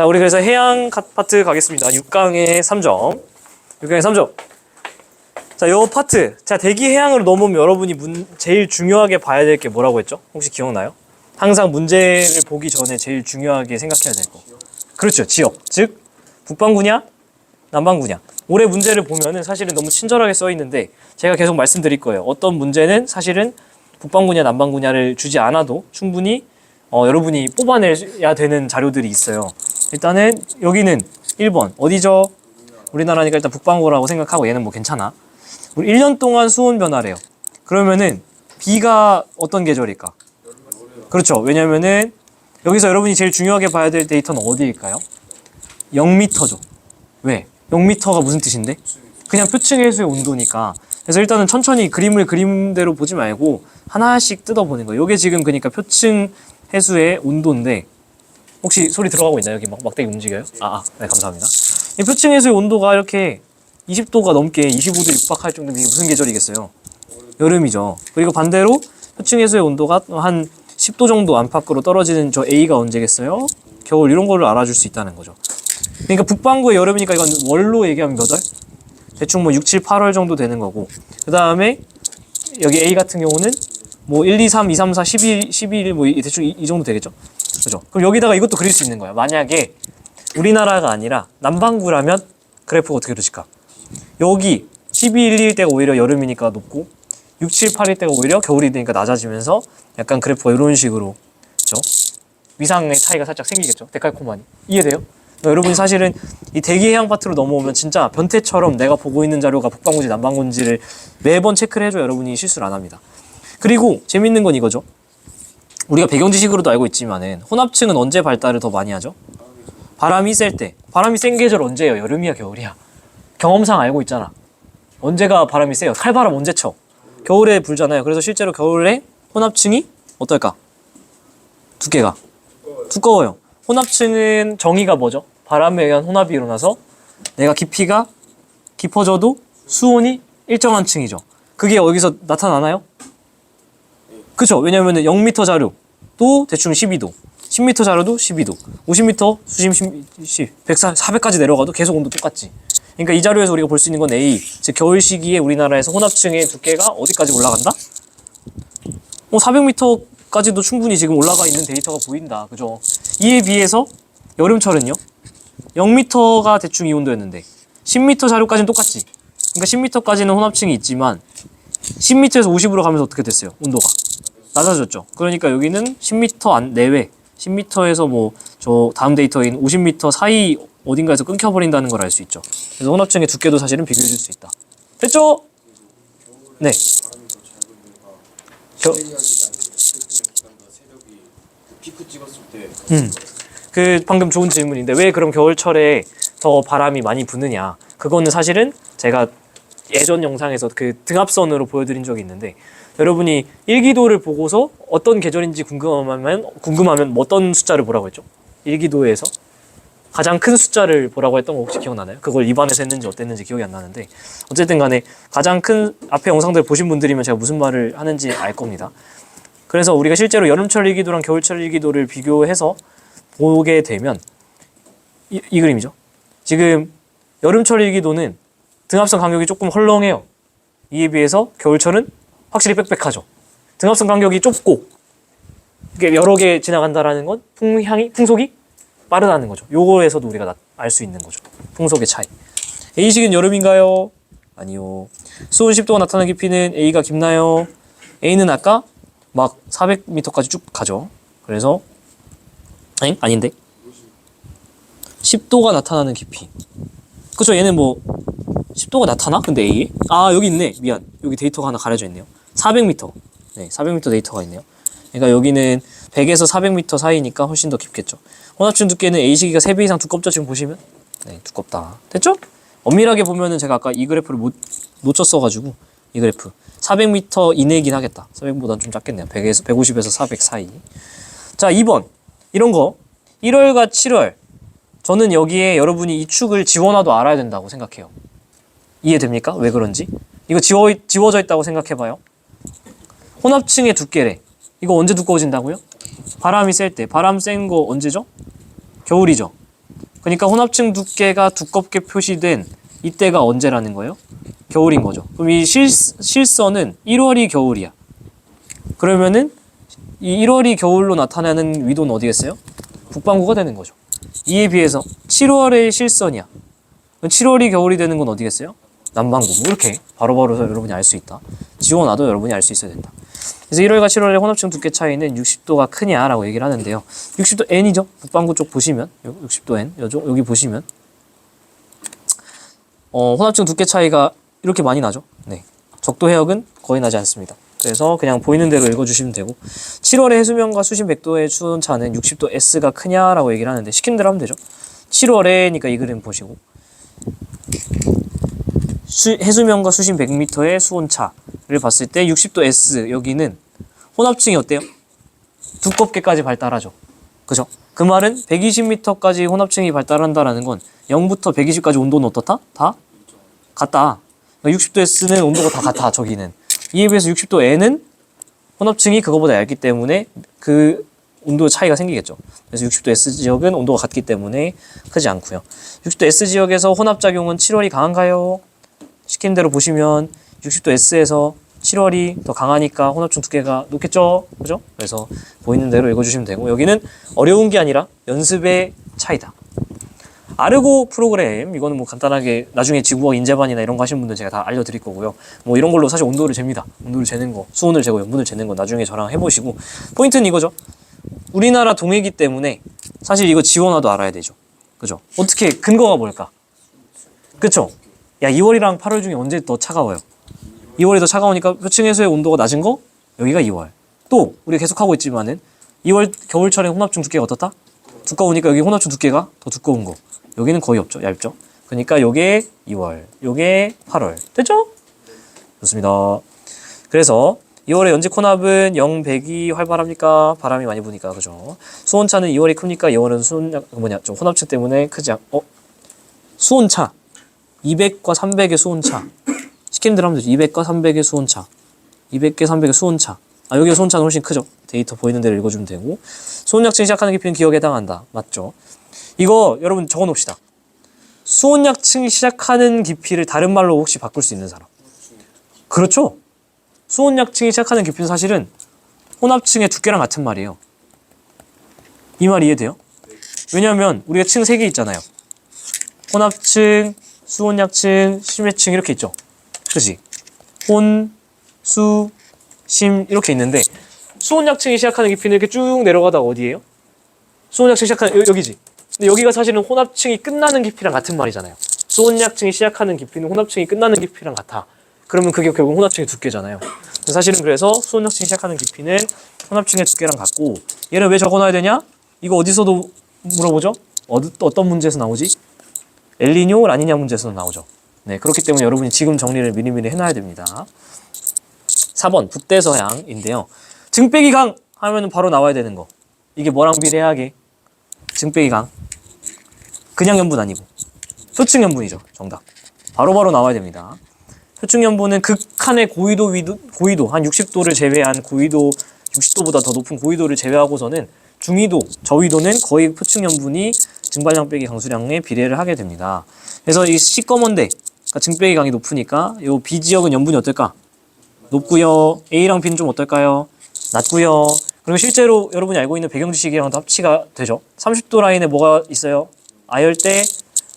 자, 우리 그래서 해양 파트 가겠습니다. 6강의 3점. 6강의 3점. 자, 요 파트. 자, 대기 해양으로 넘어오면 여러분이 제일 중요하게 봐야 될 게 뭐라고 했죠? 혹시 기억나요? 항상 문제를 보기 전에 제일 중요하게 생각해야 될 거. 그렇죠. 지역. 즉, 북반구냐? 남반구냐? 올해 문제를 보면은 사실은 너무 친절하게 써 있는데 제가 계속 말씀드릴 거예요. 어떤 문제는 사실은 북반구냐, 남반구냐를 주지 않아도 충분히 여러분이 뽑아내야 되는 자료들이 있어요. 일단은 여기는 1번. 어디죠? 우리나라니까 일단 북반구라고 생각하고 얘는 뭐 괜찮아. 우리 1년 동안 수온 변화래요. 그러면은 B가 어떤 계절일까? 그렇죠. 왜냐면은 여기서 여러분이 제일 중요하게 봐야 될 데이터는 어디일까요? 0m죠. 왜? 0m가 무슨 뜻인데? 그냥 표층 해수의 온도니까. 그래서 일단은 천천히 그림을 그림대로 보지 말고 하나씩 뜯어보는 거예요. 이게 지금 그러니까 표층 해수의 온도인데 혹시 소리 들어가고 있나요? 여기 막대기 움직여요? 네, 감사합니다. 이 표층 해수의 온도가 이렇게 20도가 넘게 25도 육박할 정도면 이게 무슨 계절이겠어요? 여름이죠. 그리고 반대로 표층 해수의 온도가 한 10도 정도 안팎으로 떨어지는 저 A가 언제겠어요? 겨울. 이런 거를 알아줄 수 있다는 거죠. 그러니까 북반구의 여름이니까 이건 월로 얘기하면 몇 월? 대충 뭐 6, 7, 8월 정도 되는 거고, 그 다음에 여기 A 같은 경우는 뭐 1, 2, 3, 2, 3, 4, 12, 12일 뭐 대충 이 정도 되겠죠? 그죠? 그럼 여기다가 이것도 그릴 수 있는 거야. 만약에 우리나라가 아니라 남반구라면 그래프가 어떻게 그려질까? 여기 12, 1, 2일 때가 오히려 여름이니까 높고 6, 7, 8일 때가 오히려 겨울이 되니까 낮아지면서 약간 그래프가 이런 식으로, 그죠? 위상의 차이가 살짝 생기겠죠? 데칼코마니. 이해돼요? 여러분이 사실은 이 대기 해양 파트로 넘어오면 진짜 변태처럼 내가 보고 있는 자료가 북반구인지 남반구인지를 매번 체크를 해줘야 여러분이 실수를 안 합니다. 그리고 재밌는 건 이거죠. 우리가 배경 지식으로도 알고 있지만은 혼합층은 언제 발달을 더 많이 하죠? 바람이 셀 때. 바람이 센 계절 언제예요? 여름이야, 겨울이야? 경험상 알고 있잖아. 언제가 바람이 세요? 칼바람 언제 쳐? 겨울에 불잖아요. 그래서 실제로 겨울에 혼합층이 어떨까? 두께가 두꺼워요. 혼합층은 정의가 뭐죠? 바람에 의한 혼합이 일어나서 내가 깊이가 깊어져도 수온이 일정한 층이죠. 그게 여기서 나타나나요? 그쵸? 왜냐면 0m 자료도 대충 12도, 10m 자료도 12도, 50m 수심 100, 400까지 내려가도 계속 온도 똑같지. 그러니까 이 자료에서 우리가 볼 수 있는 건 A, 즉 겨울 시기에 우리나라에서 혼합층의 두께가 어디까지 올라간다? 400m까지도 충분히 지금 올라가 있는 데이터가 보인다. 그죠? 이에 비해서 여름철은요? 0m가 대충 이 온도였는데 10m 자료까지는 똑같지. 그러니까 10m까지는 혼합층이 있지만 10m에서 50으로 가면서 어떻게 됐어요? 온도가 낮아졌죠. 그러니까 여기는 10m 내외, 10m에서 뭐 저 다음 데이터인 50m 사이 어딘가에서 끊겨버린다는 걸 알 수 있죠. 그래서 혼합층의 두께도 사실은 비교해 줄 수 있다. 됐죠? 네. 피크 찍었을 때 그 방금 좋은 질문인데 왜 그럼 겨울철에 더 바람이 많이 부느냐? 그거는 사실은 제가 예전 영상에서 그 등압선으로 보여드린 적이 있는데 여러분이 일기도를 보고서 어떤 계절인지 궁금하면 어떤 숫자를 보라고 했죠? 일기도에서 가장 큰 숫자를 보라고 했던 거 혹시 기억나나요? 그걸 입안에서 했는지 어땠는지 기억이 안 나는데 어쨌든 간에 가장 큰 앞에 영상들 보신 분들이면 제가 무슨 말을 하는지 알 겁니다. 그래서 우리가 실제로 여름철 일기도랑 겨울철 일기도를 비교해서 보게 되면 이 그림이죠. 지금 여름철 일기도는 등압선 간격이 조금 헐렁해요. 이에 비해서 겨울철은 확실히 빽빽하죠. 등압선 간격이 좁고 이게 여러 개 지나간다라는 건 풍속이 빠르다는 거죠. 요거에서도 우리가 알 수 있는 거죠. 풍속의 차이. A식은 여름인가요? 아니요. 수온 10도가 나타나는 깊이는 A가 깊나요? A는 아까 막 400m까지 쭉 가죠. 그래서 아닌데 10도가 나타나는 깊이. 그쵸? 얘는 뭐 10도가 나타나? 근데 A에? 여기 있네. 미안. 여기 데이터가 하나 가려져 있네요. 400m. 네, 400m 데이터가 있네요. 그러니까 여기는 100에서 400m 사이니까 훨씬 더 깊겠죠. 혼합층 두께는 A시기가 3배 이상 두껍죠? 지금 보시면? 네, 두껍다. 됐죠? 엄밀하게 보면은 제가 아까 이 그래프를 놓쳤어가지고 이 그래프 400m 이내긴 하겠다. 400보다는 좀 작겠네요. 150에서 400 사이. 자, 2번. 이런 거 1월과 7월 저는 여기에 여러분이 이 축을 지워놔도 알아야 된다고 생각해요. 이해됩니까? 왜 그런지? 이거 지워져 있다고 생각해봐요. 혼합층의 두께래. 이거 언제 두꺼워진다고요? 바람이 셀 때. 바람 센 거 언제죠? 겨울이죠. 그러니까 혼합층 두께가 두껍게 표시된 이때가 언제라는 거예요? 겨울인 거죠. 그럼 이 실선은 1월이 겨울이야. 그러면은 이 1월이 겨울로 나타나는 위도는 어디겠어요? 북반구가 되는 거죠. 이에 비해서 7월의 실선이야. 7월이 겨울이 되는 건 어디겠어요? 남반구. 뭐 이렇게 바로바로 여러분이 알 수 있다. 지워놔도 여러분이 알 수 있어야 된다. 그래서 1월과 7월의 혼합층 두께 차이는 60도가 크냐라고 얘기를 하는데요. 60도 N이죠. 북반구 쪽 보시면 60도 N 여기 보시면 혼합층 두께 차이가 이렇게 많이 나죠. 네. 적도 해역은 거의 나지 않습니다. 그래서 그냥 보이는 대로 읽어주시면 되고 7월의 해수면과 수심 100도의 수온차는 60도 S가 크냐라고 얘기를 하는데 시킨 대로 하면 되죠. 7월에니까 이 그림 보시고 해수면과 수심 100m의 수온차를 봤을 때 60도 S 여기는 혼합층이 어때요? 두껍게까지 발달하죠. 그죠? 그 말은 120m까지 혼합층이 발달한다라는 건 0부터 120까지 온도는 어떻다? 다 같다. 그러니까 60도 S는 온도가 다 같아. 저기는. 이에 비해서 60도 N은 혼합층이 그거보다 얇기 때문에 그 온도 차이가 생기겠죠. 그래서 60도 S 지역은 온도가 같기 때문에 크지 않고요. 60도 S 지역에서 혼합작용은 7월이 강한가요? 시킨 대로 보시면 60도 S에서 7월이 더 강하니까 혼합층 두께가 높겠죠? 그죠? 그래서 보이는 대로 읽어주시면 되고 여기는 어려운 게 아니라 연습의 차이다. 아르고 프로그램 이거는 뭐 간단하게 나중에 지구학 인재반이나 이런 거 하시는 분들 제가 다 알려드릴 거고요. 뭐 이런 걸로 사실 온도를 잽니다. 온도를 재는 거, 수온을 재고 염분을 재는 거 나중에 저랑 해보시고 포인트는 이거죠. 우리나라 동해이기 때문에 사실 이거 지원화도 알아야 되죠. 그죠? 어떻게 근거가 뭘까? 그쵸? 야 2월이랑 8월 중에 언제 더 차가워요? 2월이 더 차가우니까 표층 해수의 온도가 낮은 거 여기가 2월. 또 우리가 계속 하고 있지만은 2월 겨울철에 혼합층 두께가 어떻다? 두꺼우니까 여기 혼합층 두께가 더 두꺼운 거. 여기는 거의 없죠. 얇죠. 그러니까 요게 2월, 요게 8월. 됐죠? 좋습니다. 그래서 2월에 연직 혼합은 0, 100이 활발합니까? 바람이 많이 부니까. 그죠? 수온차는 2월이 크니까 2월은 좀 혼합층 때문에 크지 수온차. 200과 300의 수온차. 시키는 대로 하면 되죠. 200과 300의 수온차. 200개, 300의 수온차. 여기 수온차는 훨씬 크죠. 데이터 보이는 대로 읽어주면 되고. 수온약층 시작하는 깊이는 기억에 해당한다. 맞죠? 이거 여러분 적어 놓읍시다. 수온약층 시작하는 깊이를 다른 말로 혹시 바꿀 수 있는 사람? 그렇죠? 수온약층이 시작하는 깊이는 사실은 혼합층의 두께랑 같은 말이에요. 이 말 이해돼요? 왜냐하면 우리가 층 3개 있잖아요. 혼합층, 수온약층, 심해층 이렇게 있죠. 그치? 혼, 수, 심 이렇게 있는데 수온약층이 시작하는 깊이는 이렇게 쭉 내려가다가 어디예요? 수온약층 시작하는 여기지. 근데 여기가 사실은 혼합층이 끝나는 깊이랑 같은 말이잖아요. 수온약층이 시작하는 깊이는 혼합층이 끝나는 깊이랑 같아. 그러면 그게 결국 혼합층의 두께잖아요. 사실은 그래서 수온약층이 시작하는 깊이는 혼합층의 두께랑 같고 얘는 왜 적어놔야 되냐? 이거 어디서도 물어보죠? 어떤 문제에서 나오지? 엘니뇨, 라니냐 문제에서 나오죠. 네, 그렇기 때문에 여러분이 지금 정리를 미리미리 해놔야 됩니다. 4번 북대서양인데요. 증 빼기 강 하면은 바로 나와야 되는 거. 이게 뭐랑 비례하게? 증 빼기 강. 그냥 염분 아니고 표층 염분이죠. 정답. 바로바로 나와야 됩니다. 표층 염분은 극한의 고위도 한 60도를 제외한 고위도 60도보다 더 높은 고위도를 제외하고서는 중위도, 저위도는 거의 표층 염분이 증발량 빼기 강수량에 비례를 하게 됩니다. 그래서 이 시꺼먼데 그러니까 증 빼기 강이 높으니까 이 B 지역은 염분이 어떨까? 높고요. A랑 B는 좀 어떨까요? 낮고요. 그리고 실제로 여러분이 알고 있는 배경 지식이랑도 합치가 되죠. 30도 라인에 뭐가 있어요? 아열대,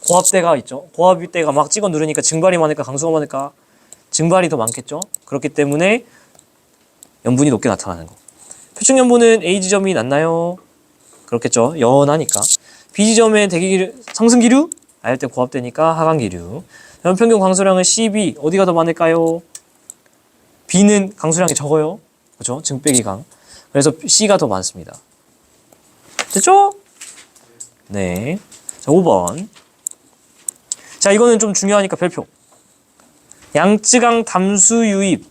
고압대가 있죠. 고압대가 막 찍어 누르니까 증발이 많을까 강수가 많을까? 증발이 더 많겠죠. 그렇기 때문에 염분이 높게 나타나는 거. 표층 염분은 A 지점이 낮나요? 그렇겠죠. 연하니까. B 지점의 대기기류, 상승기류? 아열대 고압대니까 하강기류. 연평균 강수량은 CB 어디가 더 많을까요? B는 강수량이 적어요. 그렇죠? 증 빼기 강. 그래서 C가 더 많습니다. 됐죠? 네. 자, 5번. 자, 이거는 좀 중요하니까 별표. 양쯔강 담수 유입.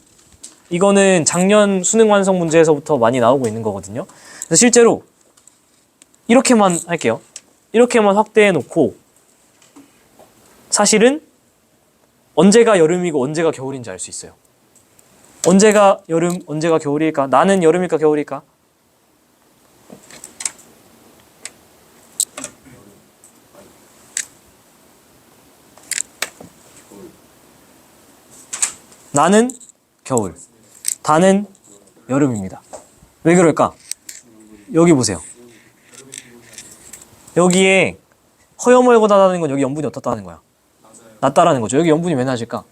이거는 작년 수능 완성 문제에서부터 많이 나오고 있는 거거든요. 그래서 실제로 이렇게만 할게요. 이렇게만 확대해 놓고 사실은 언제가 여름이고 언제가 겨울인지 알 수 있어요. 언제가 여름, 언제가 겨울일까? 나는 여름일까 겨울일까? 나는 겨울, 다는 여름입니다. 왜 그럴까? 여기 보세요. 여기에 허여멀거다라는 건 여기 염분이 어떻다는 거야? 낮다라는 거죠. 여기 염분이 왜 낮을까?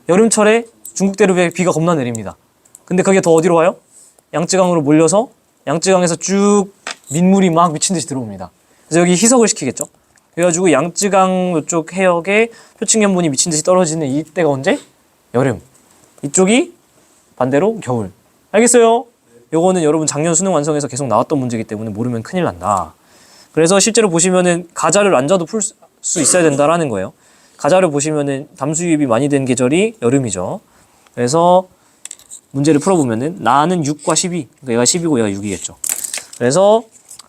여름철에 중국 대륙에 비가 겁나 내립니다. 근데 그게 더 어디로 와요? 양쯔강으로 몰려서 양쯔강에서 쭉 민물이 막 미친 듯이 들어옵니다. 그래서 여기 희석을 시키겠죠. 그래가지고 양쯔강 이쪽 해역에 표층 염분이 미친 듯이 떨어지는 이때가 언제? 여름. 이쪽이 반대로 겨울. 알겠어요? 요거는 여러분 작년 수능 완성에서 계속 나왔던 문제이기 때문에 모르면 큰일 난다. 그래서 실제로 보시면은 가자를 앉아도 풀 수 있어야 된다라는 거예요. 가자를 보시면은 담수 유입이 많이 된 계절이 여름이죠. 그래서 문제를 풀어보면은 나는 6과 12. 그러니까 얘가 10이고 얘가 6이겠죠. 그래서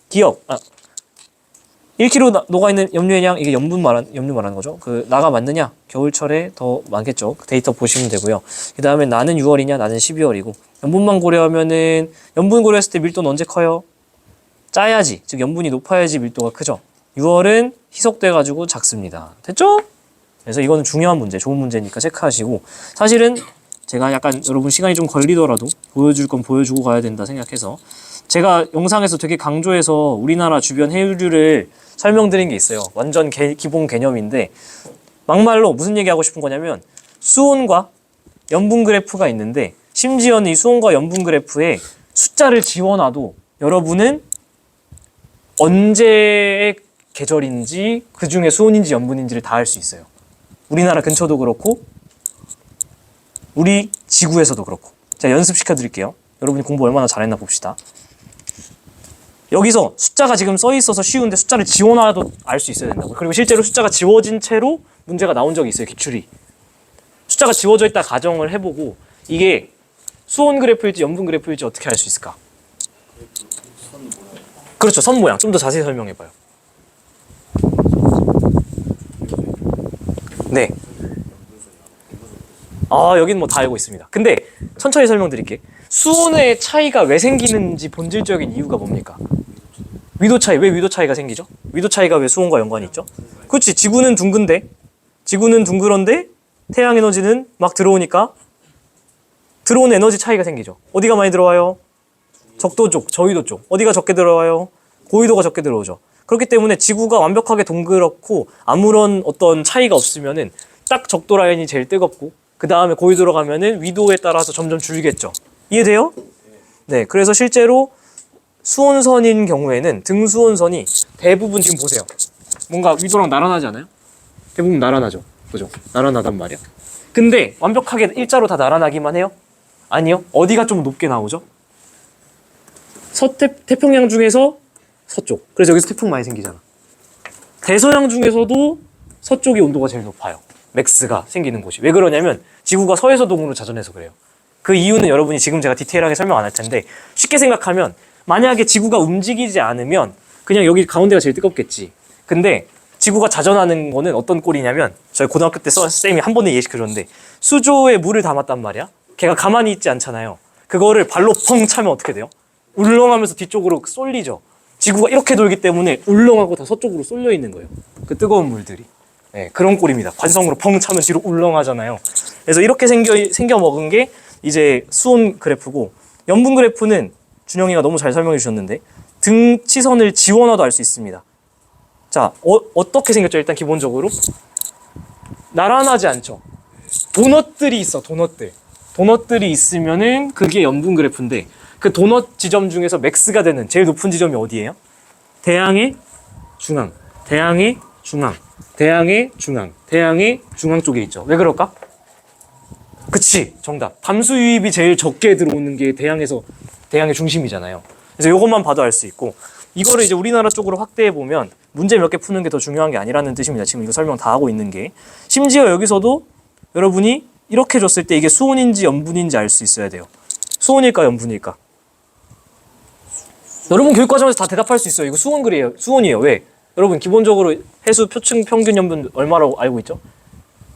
기억. 1kg 녹아있는 염류의 양, 이게 염류 말하는 거죠. 그 나가 맞느냐? 겨울철에 더 많겠죠. 그 데이터 보시면 되고요. 그 다음에 나는 6월이냐? 나는 12월이고. 염분만 고려하면은 염분 고려했을 때 밀도는 언제 커요? 짜야지. 즉 염분이 높아야지 밀도가 크죠. 6월은 희석돼가지고 작습니다. 됐죠? 그래서 이거는 중요한 문제, 좋은 문제니까 체크하시고, 사실은 제가 약간 여러분 시간이 좀 걸리더라도 보여줄 건 보여주고 가야 된다 생각해서 제가 영상에서 되게 강조해서 우리나라 주변 해류를 설명드린 게 있어요. 완전 기본 개념인데 막말로 무슨 얘기하고 싶은 거냐면 수온과 염분 그래프가 있는데 심지어는 이 수온과 염분 그래프에 숫자를 지워놔도 여러분은 언제의 계절인지 그 중에 수온인지 염분인지를 다 알 수 있어요. 우리나라 근처도 그렇고 우리 지구에서도 그렇고. 제가 연습시켜 드릴게요. 여러분이 공부 얼마나 잘했나 봅시다. 여기서 숫자가 지금 써 있어서 쉬운데 숫자를 지워놔도 알 수 있어야 된다고. 그리고 실제로 숫자가 지워진 채로 문제가 나온 적이 있어요. 기출이. 숫자가 지워져 있다 가정을 해보고 이게 수온 그래프일지 염분 그래프일지 어떻게 알 수 있을까? 그렇죠. 선 모양. 좀 더 자세히 설명해봐요. 네. 여긴 뭐 다 알고 있습니다. 근데 천천히 설명드릴게. 수온의 차이가 왜 생기는지 본질적인 이유가 뭡니까? 위도 차이. 왜 위도 차이가 생기죠? 위도 차이가 왜 수온과 연관이 있죠? 그렇지. 지구는 둥그런데 태양 에너지는 막 들어오니까 들어오는 에너지 차이가 생기죠. 어디가 많이 들어와요? 적도 쪽, 저위도 쪽. 어디가 적게 들어와요? 고위도가 적게 들어오죠. 그렇기 때문에 지구가 완벽하게 동그랗고 아무런 어떤 차이가 없으면은 딱 적도 라인이 제일 뜨겁고 그 다음에 고위도로 가면은 위도에 따라서 점점 줄겠죠. 이해돼요? 네. 그래서 실제로 수온선인 경우에는 등수온선이 대부분 지금 보세요. 뭔가 위도랑 나란하지 않아요? 대부분 나란하죠. 그죠? 나란하단 말이야. 근데 완벽하게 일자로 다 나란하기만 해요? 아니요. 어디가 좀 높게 나오죠? 태평양 중에서 서쪽. 그래서 여기서 태풍 많이 생기잖아. 대서양 중에서도 서쪽이 온도가 제일 높아요. 맥스가 생기는 곳이. 왜 그러냐면 지구가 서에서 동으로 자전해서 그래요. 그 이유는 여러분이 지금 제가 디테일하게 설명 안 할 텐데 쉽게 생각하면 만약에 지구가 움직이지 않으면 그냥 여기 가운데가 제일 뜨겁겠지. 근데 지구가 자전하는 거는 어떤 꼴이냐면 저희 고등학교 때 쌤이 한 번에 이해시켜줬는데 수조에 물을 담았단 말이야. 걔가 가만히 있지 않잖아요. 그거를 발로 펑 차면 어떻게 돼요? 울렁하면서 뒤쪽으로 쏠리죠. 지구가 이렇게 돌기 때문에 울렁하고 다 서쪽으로 쏠려 있는 거예요. 그 뜨거운 물들이. 네, 그런 꼴입니다. 관성으로 펑 차면 뒤로 울렁하잖아요. 그래서 이렇게 생겨 먹은 게 이제 수온 그래프고 염분 그래프는 준영이가 너무 잘 설명해 주셨는데 등치선을 지워놔도 알 수 있습니다. 자, 어떻게 생겼죠? 일단 기본적으로 나란하지 않죠. 도넛들이 있어. 도넛들이 있으면은 그게 염분 그래프인데 그 도넛 지점 중에서 맥스가 되는 제일 높은 지점이 어디예요? 대양의 중앙, 대양의 중앙, 대양의 중앙, 대양의 중앙 쪽에 있죠. 왜 그럴까? 그치, 정답. 담수 유입이 제일 적게 들어오는 게 대양의 중심이잖아요. 그래서 이것만 봐도 알 수 있고 이거를 이제 우리나라 쪽으로 확대해 보면 문제 몇 개 푸는 게 더 중요한 게 아니라는 뜻입니다. 지금 이거 설명 다 하고 있는 게. 심지어 여기서도 여러분이 이렇게 줬을 때 이게 수온인지 염분인지 알 수 있어야 돼요. 수온일까 염분일까? 여러분 교육과정에서 다 대답할 수 있어요. 이거 수온이에요. 왜? 여러분 기본적으로 해수 표층 평균 염분 얼마라고 알고 있죠?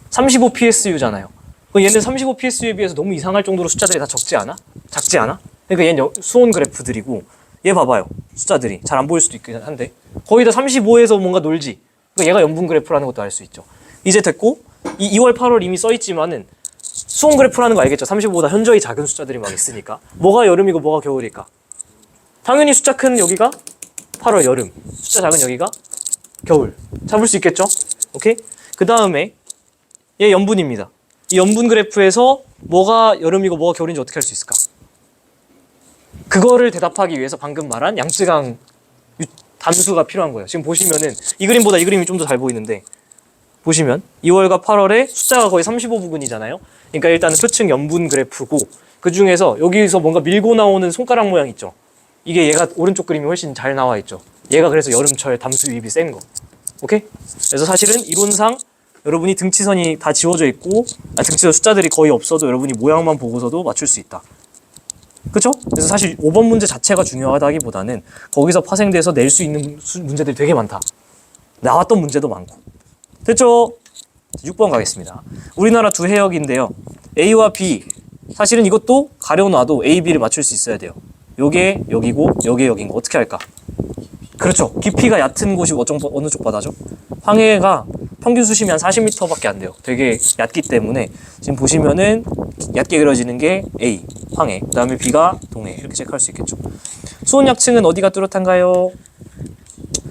35 PSU잖아요. 얘는 35 PSU에 비해서 너무 이상할 정도로 숫자들이 다 적지 않아? 작지 않아? 그러니까 얘는 수온 그래프들이고 얘 봐봐요. 숫자들이 잘 안 보일 수도 있긴 한데 거의 다 35에서 뭔가 놀지. 그러니까 얘가 염분 그래프라는 것도 알 수 있죠. 이제 됐고 2월 8월 이미 써 있지만은 수온 그래프라는 거 알겠죠? 35보다 현저히 작은 숫자들이 막 있으니까. 뭐가 여름이고 뭐가 겨울일까? 당연히 숫자 큰 여기가 8월 여름, 숫자 작은 여기가 겨울. 잡을 수 있겠죠? 오케이? 그 다음에 얘 염분입니다. 이 염분 그래프에서 뭐가 여름이고 뭐가 겨울인지 어떻게 할 수 있을까? 그거를 대답하기 위해서 방금 말한 양쯔강 담수가 필요한 거예요. 지금 보시면은 이 그림보다 이 그림이 좀 더 잘 보이는데 보시면 2월과 8월에 숫자가 거의 35부근이잖아요. 그러니까 일단은 표층 염분 그래프고 그 중에서 여기서 뭔가 밀고 나오는 손가락 모양 있죠. 이게 얘가 오른쪽 그림이 훨씬 잘 나와 있죠. 얘가 그래서 여름철 담수 유입이 센 거. 오케이? 그래서 사실은 이론상 여러분이 등치선이 다 지워져 있고 등치선 숫자들이 거의 없어도 여러분이 모양만 보고서도 맞출 수 있다. 그쵸? 그래서 사실 5번 문제 자체가 중요하다기보다는 거기서 파생돼서 낼 수 있는 문제들이 되게 많다. 나왔던 문제도 많고. 됐죠? 6번 가겠습니다. 우리나라 두 해역인데요. A와 B. 사실은 이것도 가려놔도 A, B를 맞출 수 있어야 돼요. 요게 여기고 요게 여긴 거 어떻게 할까? 그렇죠. 깊이가 얕은 곳이 어느 쪽 바다죠? 황해가 평균 수심이 한 40m밖에 안 돼요. 되게 얕기 때문에 지금 보시면은 얕게 그려지는 게 A, 황해. 그 다음에 B가 동해. 이렇게 체크할 수 있겠죠. 수온약층은 어디가 뚜렷한가요?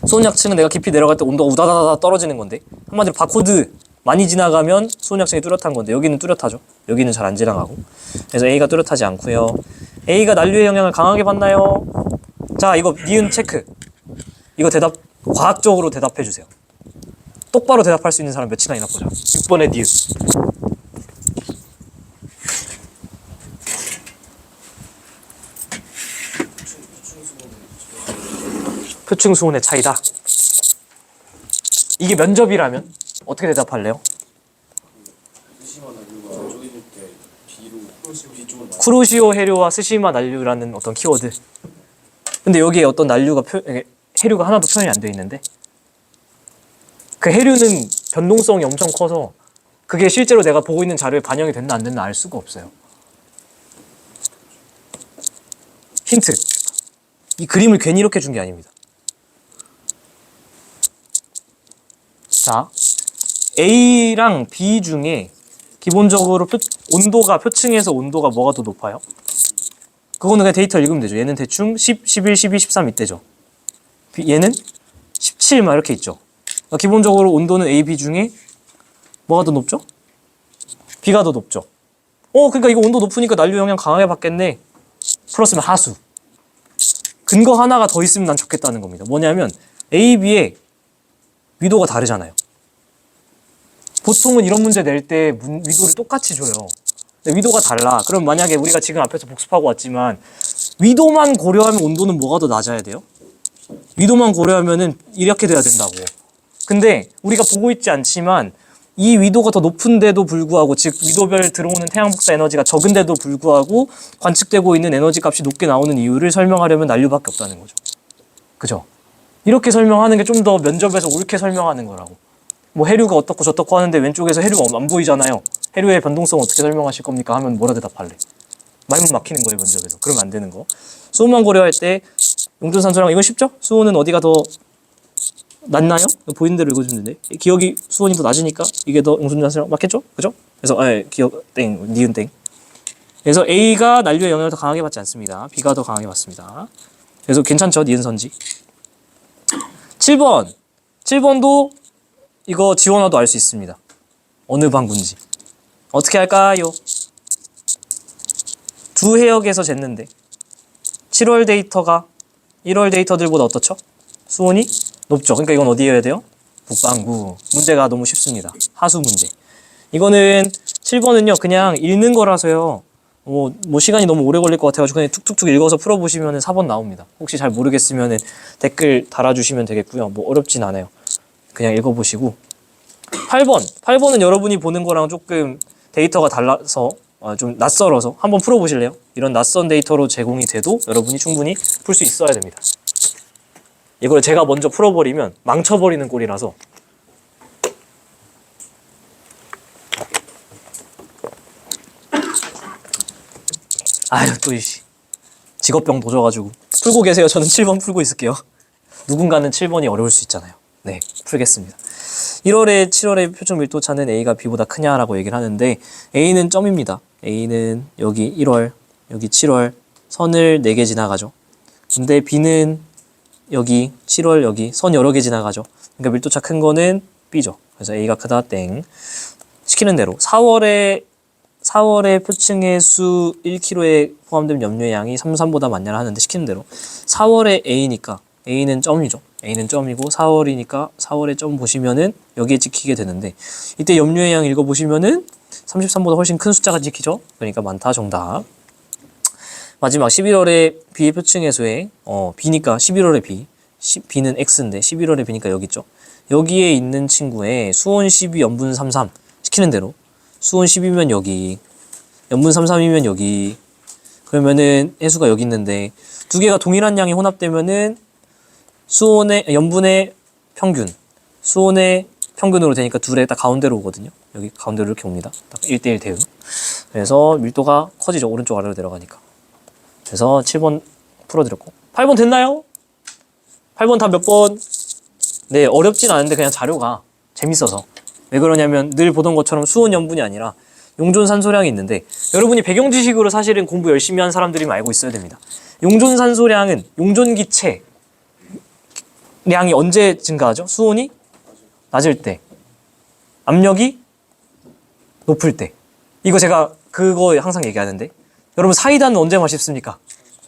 수온약층은 내가 깊이 내려갈 때 온도가 우다다다 떨어지는 건데 한마디로 바코드 많이 지나가면 수온약층이 뚜렷한 건데 여기는 뚜렷하죠. 여기는 잘 안 지나가고. 그래서 A가 뚜렷하지 않고요. A가 난류의 영향을 강하게 받나요? 자, 이거 니은 체크. 이거 대답 과학적으로 대답해 주세요. 똑바로 대답할 수 있는 사람 몇이나 있나 보자. 6번의 니은. 표층 수온의 차이다. 이게 면접이라면 어떻게 대답할래요? 쿠로시오 해류와 스시마 난류라는 어떤 키워드. 근데 여기에 어떤 난류가 해류가 하나도 표현이 안 돼 있는데 그 해류는 변동성이 엄청 커서 그게 실제로 내가 보고 있는 자료에 반영이 됐나 안 됐나 알 수가 없어요. 힌트. 이 그림을 괜히 이렇게 준 게 아닙니다. 자, A랑 B 중에 기본적으로 온도가 표층에서 온도가 뭐가 더 높아요? 그거는 그냥 데이터를 읽으면 되죠. 얘는 대충 10, 11, 12, 13 이때죠. 얘는 17 막 이렇게 있죠. 그러니까 기본적으로 온도는 A, B 중에 뭐가 더 높죠? B가 더 높죠. 그러니까 이거 온도 높으니까 난류 영향 강하게 받겠네. 플러스면 하수. 근거 하나가 더 있으면 난 좋겠다는 겁니다. 뭐냐면 A, B의 위도가 다르잖아요. 보통은 이런 문제 낼 때 위도를 똑같이 줘요. 근데 위도가 달라. 그럼 만약에 우리가 지금 앞에서 복습하고 왔지만 위도만 고려하면 온도는 뭐가 더 낮아야 돼요? 위도만 고려하면은 이렇게 돼야 된다고. 근데 우리가 보고 있지 않지만 이 위도가 더 높은데도 불구하고, 즉 위도별 들어오는 태양 복사 에너지가 적은데도 불구하고 관측되고 있는 에너지 값이 높게 나오는 이유를 설명하려면 난류밖에 없다는 거죠. 그죠? 이렇게 설명하는 게 좀 더 면접에서 옳게 설명하는 거라고. 뭐 해류가 어떻고 저떻고 하는데 왼쪽에서 해류가 안 보이잖아요. 해류의 변동성 어떻게 설명하실 겁니까? 하면 뭐라 대답할래? 말문 막히는 거예요, 면접에서. 그러면 안 되는 거. 수온만 고려할 때 용준산소랑 이건 쉽죠? 수온은 어디가 더 낮나요? 보이는 대로 읽어주면 되는데 기억이 수온이 더 낮으니까 이게 더 용준산소랑 맞겠죠? 그죠? 그래서 기억 땡, 니은 땡. 그래서 A가 난류의 영향을 더 강하게 받지 않습니다. B가 더 강하게 받습니다. 그래서 괜찮죠? 니은 선지. 7번. 7번도 이거 지원화도 알 수 있습니다. 어느 방군지. 어떻게 할까요? 두 해역에서 쟀는데 7월 데이터가 1월 데이터들보다 어떻죠? 수온이 높죠. 그러니까 이건 어디여야 돼요? 북반구. 문제가 너무 쉽습니다. 하수 문제. 이거는 7번은요 그냥 읽는 거라서요 뭐 시간이 너무 오래 걸릴 것 같아가지고 그냥 툭툭툭 읽어서 풀어보시면 4번 나옵니다. 혹시 잘 모르겠으면 댓글 달아주시면 되겠고요. 뭐 어렵진 않아요. 그냥 읽어보시고. 8번은 여러분이 보는 거랑 조금 데이터가 달라서 좀 낯설어서 한번 풀어보실래요? 이런 낯선 데이터로 제공이 돼도 여러분이 충분히 풀 수 있어야 됩니다. 이걸 제가 먼저 풀어버리면 망쳐버리는 꼴이라서. 아유 또 직업병 도져가지고 풀고 계세요. 저는 7번 풀고 있을게요. 누군가는 7번이 어려울 수 있잖아요. 네, 풀겠습니다. 1월에 7월에 표적 밀도차는 A가 B보다 크냐라고 얘기를 하는데 A는 점입니다. A는 여기 1월, 여기 7월 선을 4개 지나가죠. 근데 B는 여기 7월 여기 선 여러 개 지나가죠. 그러니까 밀도차 큰 거는 B죠. 그래서 A가 크다 땡. 시키는 대로 4월에 표층의 수 1kg에 포함된 염료의 양이 33보다 많냐를 하는데 시키는 대로 4월에 A니까 A는 점이죠. A는 점이고 4월이니까 4월에 점 보시면은 여기에 찍히게 되는데 이때 염료의 양 읽어보시면은 33보다 훨씬 큰 숫자가 찍히죠. 그러니까 많다 정답. 마지막 11월에 B의 표층의 수에 B니까 11월에 B B는 X인데 11월에 B니까 여기 있죠. 여기에 있는 친구의 수온 12 염분 33 시키는 대로 수온 10이면 여기 염분 33이면 여기 그러면은 해수가 여기 있는데 두 개가 동일한 양이 혼합되면은 수온의 염분의 평균 수온의 평균으로 되니까 둘의 딱 가운데로 오거든요. 여기 가운데로 이렇게 옵니다. 딱 1대1 대응. 그래서 밀도가 커지죠. 오른쪽 아래로 내려가니까. 그래서 7번 풀어드렸고 8번 됐나요? 8번 다 몇 번? 네, 어렵진 않은데 그냥 자료가 재밌어서. 왜 그러냐면 늘 보던 것처럼 수온 염분이 아니라 용존 산소량이 있는데 여러분이 배경 지식으로 사실은 공부 열심히 한 사람들이면 알고 있어야 됩니다. 용존 산소량은 용존 기체 량이 언제 증가하죠? 수온이 낮을 때, 압력이 높을 때. 이거 제가 그거 항상 얘기하는데 여러분 사이다는 언제 맛있습니까?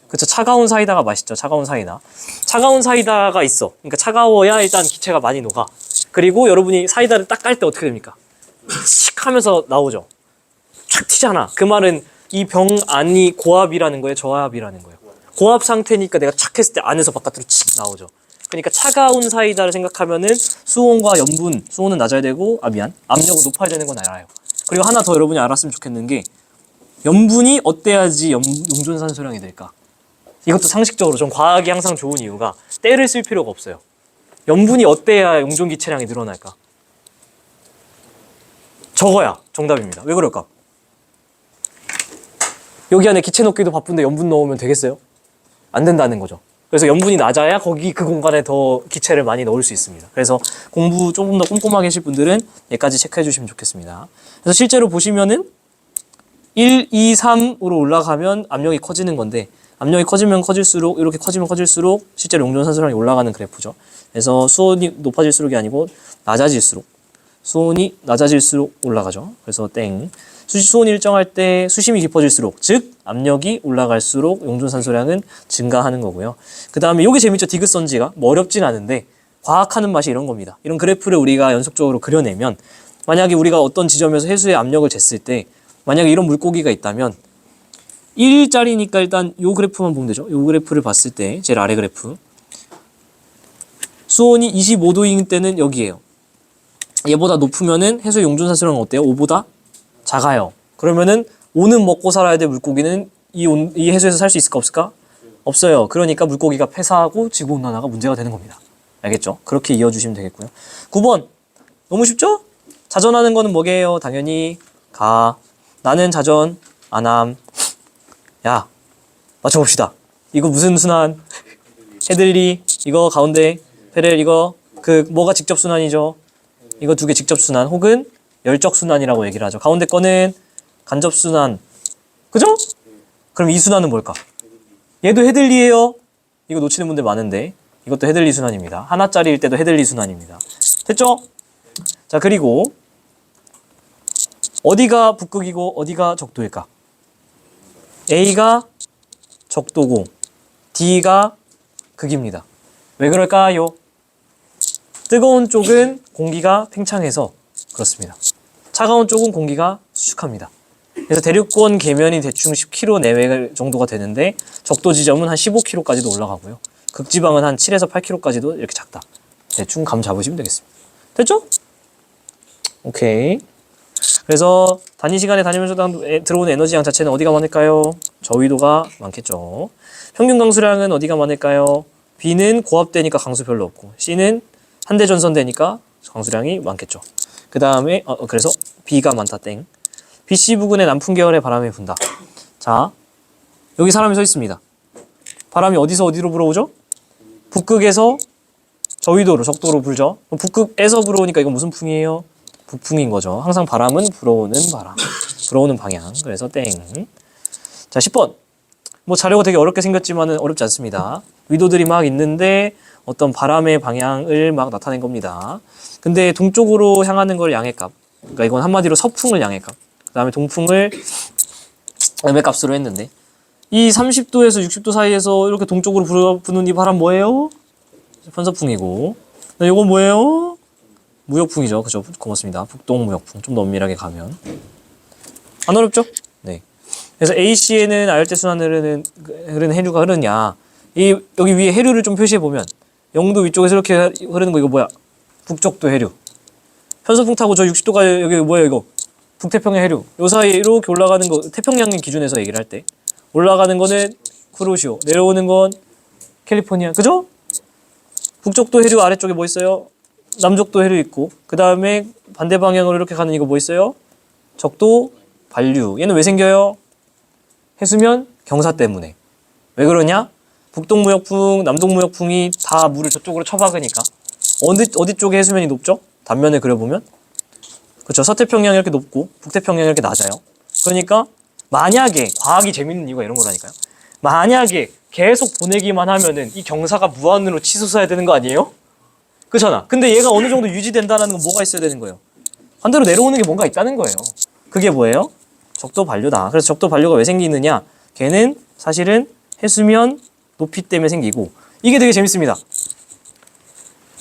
그쵸, 차가운 사이다가 맛있죠. 차가운 사이다. 차가운 사이다가 있어. 그러니까 차가워야 일단 기체가 많이 녹아. 그리고 여러분이 사이다를 딱 깔 때 어떻게 됩니까? 칙 하면서 나오죠. 촥 튀잖아. 그 말은 이 병 안이 고압이라는 거예요? 저압이라는 거예요? 고압 상태니까 내가 착 했을 때 안에서 바깥으로 칙 나오죠. 그러니까 차가운 사이다를 생각하면은 수온과 염분, 수온은 낮아야 되고, 압력은 높아야 되는 건 알아요. 그리고 하나 더 여러분이 알았으면 좋겠는 게 염분이 어때야지 용존 산소량이 될까? 이것도 상식적으로 좀 과학이 항상 좋은 이유가 때를 쓸 필요가 없어요. 염분이 어때야 용존 기체량이 늘어날까? 적어야 정답입니다. 왜 그럴까? 여기 안에 기체 넣기도 바쁜데 염분 넣으면 되겠어요? 안 된다는 거죠. 그래서 염분이 낮아야 거기 그 공간에 더 기체를 많이 넣을 수 있습니다. 그래서 공부 조금 더 꼼꼼하게 하실 분들은 여기까지 체크해 주시면 좋겠습니다. 그래서 실제로 보시면은 1, 2, 3으로 올라가면 압력이 커지는 건데 압력이 커지면 커질수록 이렇게 커지면 커질수록 실제로 용존 산소량이 올라가는 그래프죠. 그래서 수온이 높아질수록이 아니고 낮아질수록 수온이 낮아질수록 올라가죠. 그래서 땡. 수온이 일정할 때 수심이 깊어질수록 즉 압력이 올라갈수록 용존 산소량은 증가하는 거고요. 그 다음에 이게 재밌죠. 디귿선지가 뭐 어렵진 않은데 과학하는 맛이 이런 겁니다. 이런 그래프를 우리가 연속적으로 그려내면 만약에 우리가 어떤 지점에서 해수의 압력을 쟀을 때 만약에 이런 물고기가 있다면 1일짜리니까 일단 요 그래프만 보면 되죠. 요 그래프를 봤을 때 제일 아래 그래프 수온이 25도인 때는 여기에요. 얘보다 높으면은 해수의 용존 산소량은 어때요? 5보다 작아요. 그러면은 5는 먹고 살아야 될 물고기는 이 해수에서 살 수 있을까 없을까? 없어요. 그러니까 물고기가 폐사하고 지구온난화가 문제가 되는 겁니다. 알겠죠? 그렇게 이어주시면 되겠고요. 9번 너무 쉽죠? 자전하는 거는 뭐게요? 당연히 가. 나는 자전 안함. 야 맞춰봅시다. 이거 무슨 순환? 헤들리 이거 가운데 페렐 이거 그 뭐가 직접 순환이죠? 이거 두 개 직접 순환 혹은 열적 순환이라고 얘기를 하죠. 가운데 거는 간접 순환. 그죠? 그럼 이 순환은 뭘까? 얘도 헤들리예요. 이거 놓치는 분들 많은데 이것도 헤들리 순환입니다. 하나짜리일 때도 헤들리 순환입니다. 됐죠? 자, 그리고 어디가 북극이고 어디가 적도일까? A가 적도고 D가 극입니다. 왜 그럴까요? 뜨거운 쪽은 공기가 팽창해서 그렇습니다. 차가운 쪽은 공기가 수축합니다. 그래서 대륙권 계면이 대충 10km 내외 정도가 되는데 적도 지점은 한 15km까지도 올라가고요. 극지방은 한 7에서 8km까지도 이렇게 작다. 대충 감 잡으시면 되겠습니다. 됐죠? 오케이. 그래서 단위 시간에 다니면서 들어오는 에너지 양 자체는 어디가 많을까요? 저위도가 많겠죠. 평균 강수량은 어디가 많을까요? B는 고압되니까 강수 별로 없고 C는 한대 전선되니까 강수량이 많겠죠. 그 다음에 그래서 B가 많다 땡. BC 부근의 남풍 계열의 바람이 분다. 자, 여기 사람이 서 있습니다. 바람이 어디서 어디로 불어오죠? 북극에서 저위도로 적도로 불죠. 그럼 북극에서 불어오니까 이건 무슨 풍이에요? 북풍인 거죠. 항상 바람은 불어오는 바람. 불어오는 방향. 그래서 땡. 자, 10번. 뭐 자료가 되게 어렵게 생겼지만은 어렵지 않습니다. 위도들이 막 있는데 어떤 바람의 방향을 막 나타낸 겁니다. 근데 동쪽으로 향하는 걸 양해값. 그러니까 이건 한마디로 서풍을 양해값. 그 다음에 동풍을 음해값으로 했는데 이 30도에서 60도 사이에서 이렇게 동쪽으로 부는 이 바람 뭐예요? 편서풍이고. 이건 뭐예요? 무역풍이죠. 그죠? 고맙습니다. 북동 무역풍. 좀 더 엄밀하게 가면. 안 어렵죠? 네. 그래서 AC에는 아열대 순환을 흐르는 해류가 흐르냐. 여기 위에 해류를 좀 표시해 보면 영도 위쪽에서 이렇게 흐르는 거 이거 뭐야? 북쪽도 해류. 편서풍 타고 저 60도가 여기 뭐예요 이거? 북태평양 해류. 요 사이에 이렇게 올라가는 거 태평양인 기준에서 얘기를 할 때 올라가는 거는 쿠로시오. 내려오는 건 캘리포니아. 그죠? 북쪽도 해류 아래쪽에 뭐 있어요? 남쪽도 해류 있고 그 다음에 반대 방향으로 이렇게 가는 이거 뭐 있어요? 적도 반류. 얘는 왜 생겨요? 해수면 경사 때문에. 왜 그러냐? 북동무역풍, 남동무역풍이 다 물을 저쪽으로 쳐박으니까. 어디 쪽에 해수면이 높죠? 단면을 그려보면. 그렇죠. 서태평양이 이렇게 높고 북태평양이 이렇게 낮아요. 그러니까 만약에 과학이 재밌는 이유가 이런 거라니까요. 만약에 계속 보내기만 하면은 이 경사가 무한으로 치솟아야 되는 거 아니에요? 그렇잖아. 근데 얘가 어느 정도 유지된다는 건 뭐가 있어야 되는 거예요? 반대로 내려오는 게 뭔가 있다는 거예요. 그게 뭐예요? 적도 반류다. 그래서 적도 반류가 왜 생기느냐? 걔는 사실은 해수면 높이 때문에 생기고 이게 되게 재밌습니다.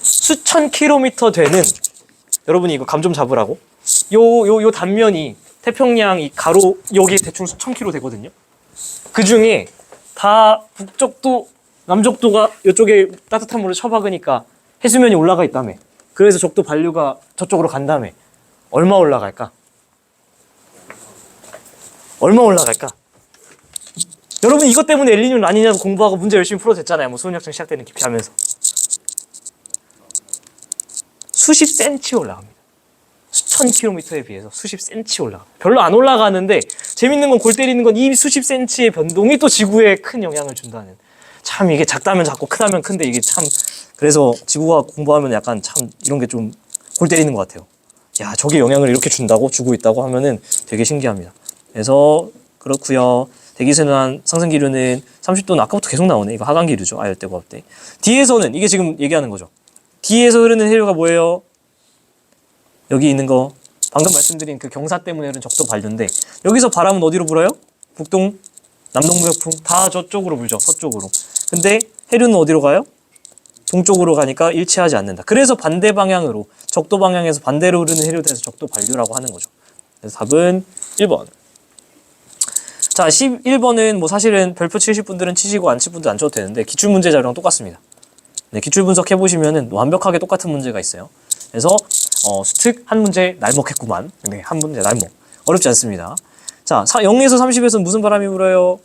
수천 킬로미터 되는 여러분이 이거 감 좀 잡으라고 요 단면이 태평양 이 가로 여기 대충 수천 킬로 되거든요. 그 중에 다 북쪽도 남쪽도가 이쪽에 따뜻한 물을 쳐박으니까 해수면이 올라가 있다며. 그래서 적도 반류가 저쪽으로 간다며. 얼마 올라갈까? 얼마 올라갈까? 여러분 이것 때문에 엘니뇨 라니냐고 공부하고 문제 열심히 풀어댔잖아요. 뭐 수능학생 시작되는 깊이 하면서. 수십 센치 올라갑니다. 수천 킬로미터에 비해서 수십 센치 올라가. 별로 안 올라가는데 재밌는 건 골 때리는 건 이 수십 센치의 변동이 또 지구에 큰 영향을 준다는. 참 이게 작다면 작고 크다면 큰데 이게 참 그래서 지구과학 공부하면 약간 참 이런 게 좀 골 때리는 것 같아요. 야, 저게 영향을 이렇게 준다고 주고 있다고 하면은 되게 신기합니다. 그래서 그렇고요. 대기순환 상승기류는 30도는 아까부터 계속 나오네. 이거 하강기류죠. 아열대 고압대. 뒤에서는 이게 지금 얘기하는 거죠. 뒤에서 흐르는 해류가 뭐예요? 여기 있는 거 방금 말씀드린 그 경사 때문에 흐르는 적도 반류인데 여기서 바람은 어디로 불어요? 북동, 남동무역풍 다 저쪽으로 불죠. 서쪽으로. 근데 해류는 어디로 가요? 동쪽으로 가니까 일치하지 않는다. 그래서 반대 방향으로 적도 방향에서 반대로 흐르는 해류에 대해서 적도 반류라고 하는 거죠. 그래서 답은 1번. 자, 11번은 뭐 사실은 별표 치실 분들은 치시고 안 칠 분들 안 쳐도 되는데 기출문제 자료랑 똑같습니다. 네, 기출 분석해 보시면은 완벽하게 똑같은 문제가 있어요. 그래서 수특 한 문제 날먹했구만. 네, 한 문제 날먹. 어렵지 않습니다. 자, 0에서 30에서는 무슨 바람이 불어요?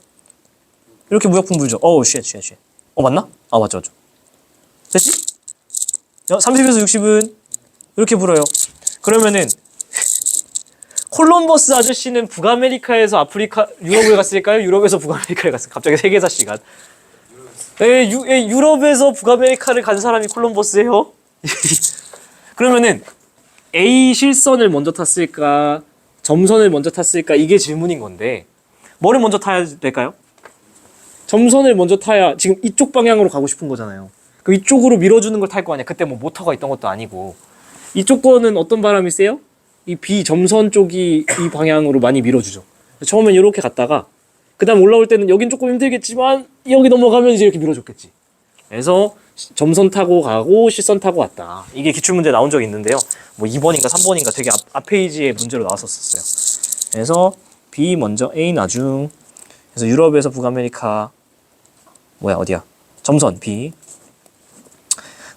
이렇게 무역풍 불죠. 쉣. 맞나? 아, 맞죠. 됐지? 30에서 60은 이렇게 불어요. 그러면은 콜럼버스 아저씨는 북아메리카에서 아프리카, 유럽을 갔을까요? 유럽에서 북아메리카를 갔을까요? 갑자기 세계사 시간. 유럽에서 북아메리카를 간 사람이 콜럼버스예요? 그러면은 A 실선을 먼저 탔을까? 점선을 먼저 탔을까? 이게 질문인 건데 뭐를 먼저 타야 될까요? 점선을 먼저 타야 지금 이쪽 방향으로 가고 싶은 거잖아요. 그 이쪽으로 밀어주는 걸 탈 거 아니야. 그때 뭐 모터가 있던 것도 아니고. 이쪽 거는 어떤 바람이 세요? 이 B 점선 쪽이 이 방향으로 많이 밀어주죠. 처음엔 이렇게 갔다가 그 다음 올라올 때는 여긴 조금 힘들겠지만 여기 넘어가면 이제 이렇게 밀어줬겠지. 그래서 점선 타고 가고 실선 타고 왔다. 이게 기출문제 나온 적이 있는데요. 뭐 2번인가 3번인가 되게 앞 페이지에 문제로 나왔었어요. 그래서 B 먼저 A 나중. 그래서 유럽에서 북아메리카 어디야? 점선 B.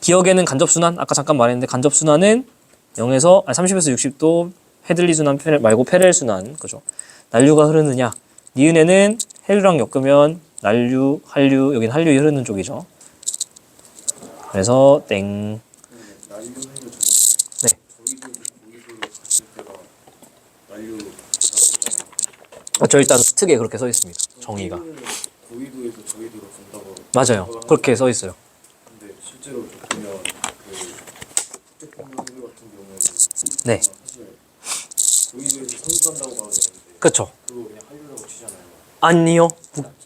기억에는 간접순환 아까 잠깐 말했는데 간접순환은 30에서 60도 헤들리 순환 말고 페렐 순환 그죠? 난류가 흐르느냐? 니은에는 해류랑 엮으면 난류, 한류 여긴 한류이 흐르는 쪽이죠. 그래서 땡. 네. 저 일단 특에 그렇게 써 있습니다. 정의가. 고위도에서 저위도로 간다고. 맞아요. 그렇게 써 있어요. 근데 실제로 보면 네, 사실 여기서 선수한다고 봐도 되는데 그렇죠. 그거 그냥 한류라고 치잖아요. 아니요,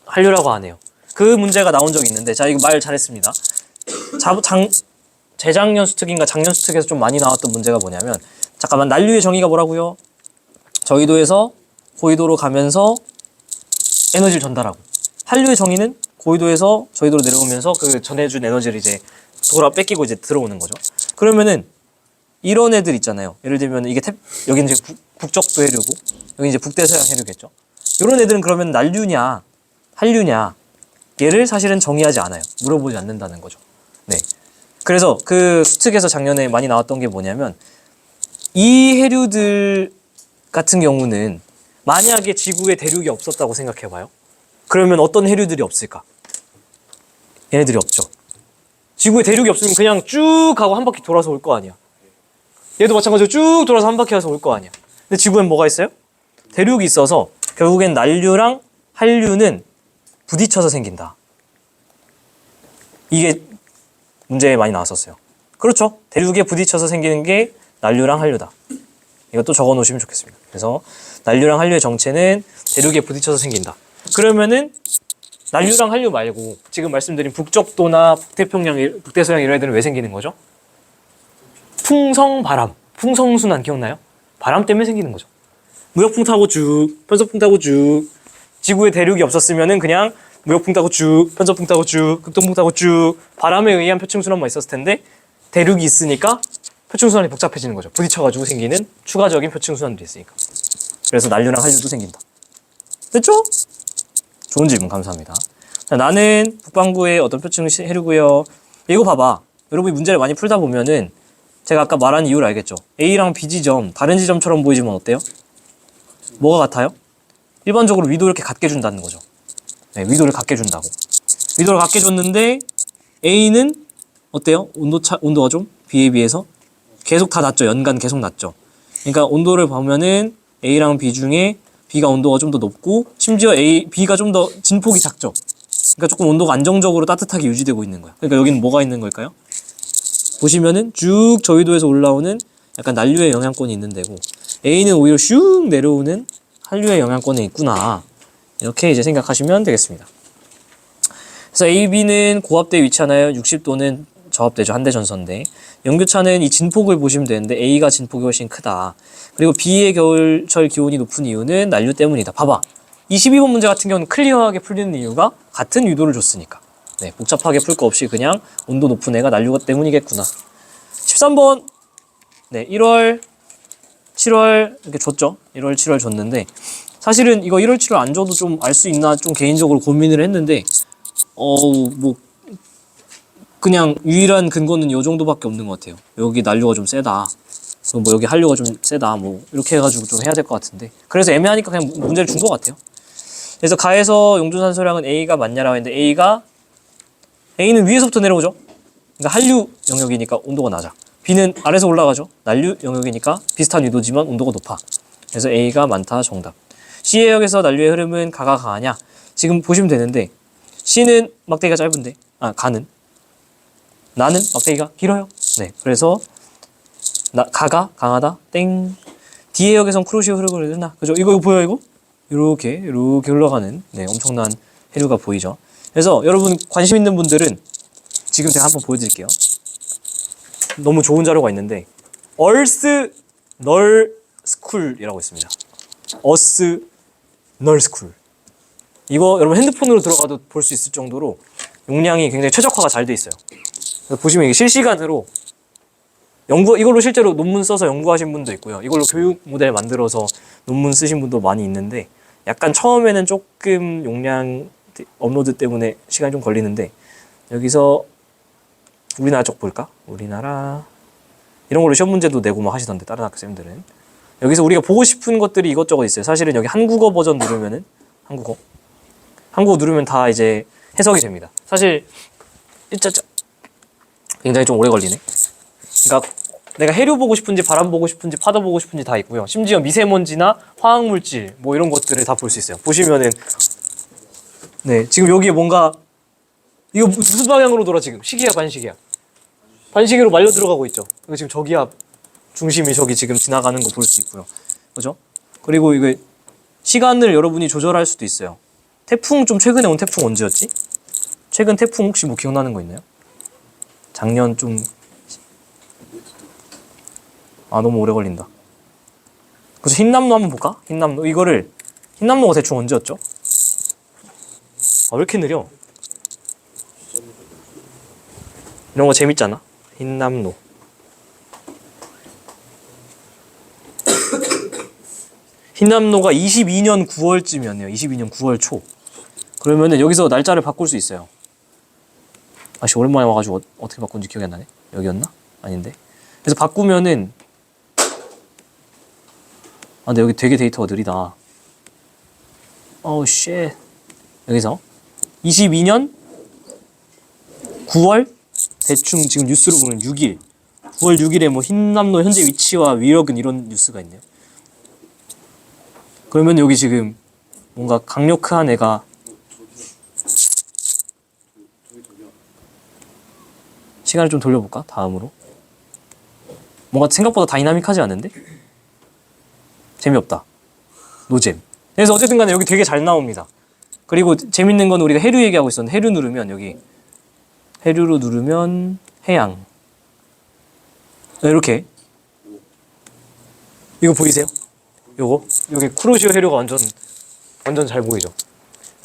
한류라고 안 해요. 그 문제가 나온 적이 있는데, 자 이거 말 잘했습니다. 재작년 수특인가 작년 수특에서 좀 많이 나왔던 문제가 뭐냐면, 잠깐만, 난류의 정의가 뭐라고요? 저위도에서 고위도로 가면서 에너지를 전달하고, 한류의 정의는 고위도에서 저위도로 내려오면서 그 전해준 에너지를 이제 돌아 뺏기고 이제 들어오는 거죠. 그러면은 이런 애들 있잖아요. 예를 들면 이게 여기 이제 북적도 해류고 여기 이제 북대서양 해류겠죠. 이런 애들은 그러면 난류냐 한류냐 얘를 사실은 정의하지 않아요. 물어보지 않는다는 거죠. 네. 그래서 그 수특에서 작년에 많이 나왔던 게 뭐냐면, 이 해류들 같은 경우는 만약에 지구에 대륙이 없었다고 생각해봐요. 그러면 어떤 해류들이 없을까? 얘네들이 없죠. 지구에 대륙이 없으면 그냥 쭉 가고 한 바퀴 돌아서 올 거 아니야. 얘도 마찬가지로 쭉 돌아서 한 바퀴 와서 올 거 아니야. 근데 지구엔 뭐가 있어요? 대륙이 있어서 결국엔 난류랑 한류는 부딪혀서 생긴다. 이게 문제에 많이 나왔었어요. 그렇죠. 대륙에 부딪혀서 생기는 게 난류랑 한류다. 이것도 적어 놓으시면 좋겠습니다. 그래서 난류랑 한류의 정체는 대륙에 부딪혀서 생긴다. 그러면은 난류랑 한류 말고 지금 말씀드린 북적도나 북태평양, 북대서양 이런 애들은 왜 생기는 거죠? 풍성바람, 풍성순환 기억나요? 바람 때문에 생기는 거죠. 무역풍 타고 쭉, 편서풍 타고 쭉. 지구에 대륙이 없었으면은 그냥 무역풍 타고 쭉, 편서풍 타고 쭉, 극동풍 타고 쭉, 바람에 의한 표층순환만 있었을 텐데, 대륙이 있으니까 표층순환이 복잡해지는 거죠. 부딪혀가지고 생기는 추가적인 표층순환들이 있으니까. 그래서 난류랑 한류도 생긴다. 됐죠? 좋은 질문 감사합니다. 자, 나는 북반구의 어떤 표층 해류고요. 이거 봐봐. 여러분이 문제를 많이 풀다 보면은 제가 아까 말한 이유를 알겠죠? A랑 B 지점, 다른 지점처럼 보이지만 어때요? 뭐가 같아요? 일반적으로 위도 이렇게 같게 준다는 거죠. 네, 위도를 같게 준다고. 위도를 같게 줬는데 A는 어때요? 온도가 좀 B에 비해서 계속 다 낮죠. 연간 계속 낮죠. 그러니까 온도를 보면은 A랑 B 중에 B가 온도가 좀 더 높고 심지어 B가 좀 더 진폭이 작죠. 그러니까 조금 온도가 안정적으로 따뜻하게 유지되고 있는 거야. 그러니까 여기는 뭐가 있는 걸까요? 보시면은 쭉 저위도에서 올라오는 약간 난류의 영향권이 있는 데고, A는 오히려 슉 내려오는 한류의 영향권에 있구나. 이렇게 이제 생각하시면 되겠습니다. 그래서 A, B는 고압대에 위치하나요? 60도는 저압대죠. 한대 전선대. 연교차는 이 진폭을 보시면 되는데 A가 진폭이 훨씬 크다. 그리고 B의 겨울철 기온이 높은 이유는 난류 때문이다. 봐봐. 22번 문제 같은 경우는 클리어하게 풀리는 이유가 같은 유도를 줬으니까. 네, 복잡하게 풀 거 없이 그냥 온도 높은 애가 난류 때문이겠구나. 13번. 네, 1월, 7월 이렇게 줬죠. 1월, 7월 줬는데 사실은 이거 1월, 7월 안 줘도 좀 알 수 있나 좀 개인적으로 고민을 했는데 뭐 그냥 유일한 근거는 이 정도밖에 없는 것 같아요. 여기 난류가 좀 세다. 뭐 여기 한류가 좀 세다. 뭐 이렇게 해가지고 좀 해야 될 것 같은데. 그래서 애매하니까 그냥 문제를 준 것 같아요. 그래서 가에서 용존산소량은 A가 맞냐라고 했는데 A는 위에서부터 내려오죠. 그러니까 한류 영역이니까 온도가 낮아. B는 아래서 올라가죠. 난류 영역이니까 비슷한 유도지만 온도가 높아. 그래서 A가 많다 정답. C의 역에서 난류의 흐름은 가가 강하냐? 지금 보시면 되는데 C는 막대기가 짧은데 가는 나는 막대기가 길어요. 네, 그래서 가가 강하다. 땡. D의 역에선 크로시오 흐르고 있나? 그죠? 이거 보여요 이거? 이렇게 흘러가는 엄청난 해류가 보이죠. 그래서 여러분 관심 있는 분들은 지금 제가 한번 보여드릴게요. 너무 좋은 자료가 있는데 Earth Null School이라고 있습니다. Earth Null School. 이거 여러분 핸드폰으로 들어가도 볼 수 있을 정도로 용량이 굉장히 최적화가 잘 돼 있어요. 보시면 이게 실시간으로 이걸로 실제로 논문 써서 연구하신 분도 있고요. 이걸로 교육 모델 만들어서 논문 쓰신 분도 많이 있는데 약간 처음에는 조금 용량 업로드 때문에 시간이 좀 걸리는데 여기서 우리나라 쪽 볼까? 우리나라 이런 걸로 시험 문제도 내고 막 하시던데 다른 학생들은 여기서 우리가 보고 싶은 것들이 이것저것 있어요. 사실은 여기 한국어 버전 누르면은 한국어 누르면 다 이제 해석이 됩니다. 사실 굉장히 좀 오래 걸리네. 그러니까 내가 해류 보고 싶은지 바람 보고 싶은지 파도 보고 싶은지 다 있고요. 심지어 미세먼지나 화학물질 뭐 이런 것들을 다 볼 수 있어요. 보시면은 네 지금 여기에 뭔가 이거 무슨 방향으로 돌아 지금? 시기야 반시기야? 반시계로 말려 들어가고 있죠. 이거 지금 저기압 중심이 저기 지금 지나가는 거 볼 수 있고요. 그죠? 그리고 이거 시간을 여러분이 조절할 수도 있어요. 태풍 좀 최근에 온 태풍 언제였지? 최근 태풍 혹시 뭐 기억나는 거 있나요? 작년 좀 너무 오래 걸린다. 그래서 흰남노 한번 볼까? 흰남노 이거를 흰남노가 대충 언제였죠? 왜 이렇게 느려? 이런 거 재밌잖아. 흰남노. 흰남노가 22년 9월쯤이었네요. 22년 9월 초. 그러면은 여기서 날짜를 바꿀 수 있어요. 아씨 오랜만에 와가지고 어떻게 바꾼지 기억이 안 나네. 여기였나? 아닌데. 그래서 바꾸면은 근데 여기 되게 데이터가 느리다. 쉣. 여기서 22년 9월 대충 지금 뉴스로 보면 6일 9월 6일에 뭐 흰남노 현재 위치와 위력은 이런 뉴스가 있네요. 그러면 여기 지금 뭔가 강력한 애가 시간을 좀 돌려볼까? 다음으로 뭔가 생각보다 다이나믹하지 않은데? 재미없다. 노잼. 그래서 어쨌든 간에 여기 되게 잘 나옵니다. 그리고 재밌는 건 우리가 해류 얘기하고 있었는데 해류 누르면 여기 해류로 누르면 해양 이렇게 이거 보이세요? 요거 여기 쿠로시오 해류가 완전 잘 보이죠.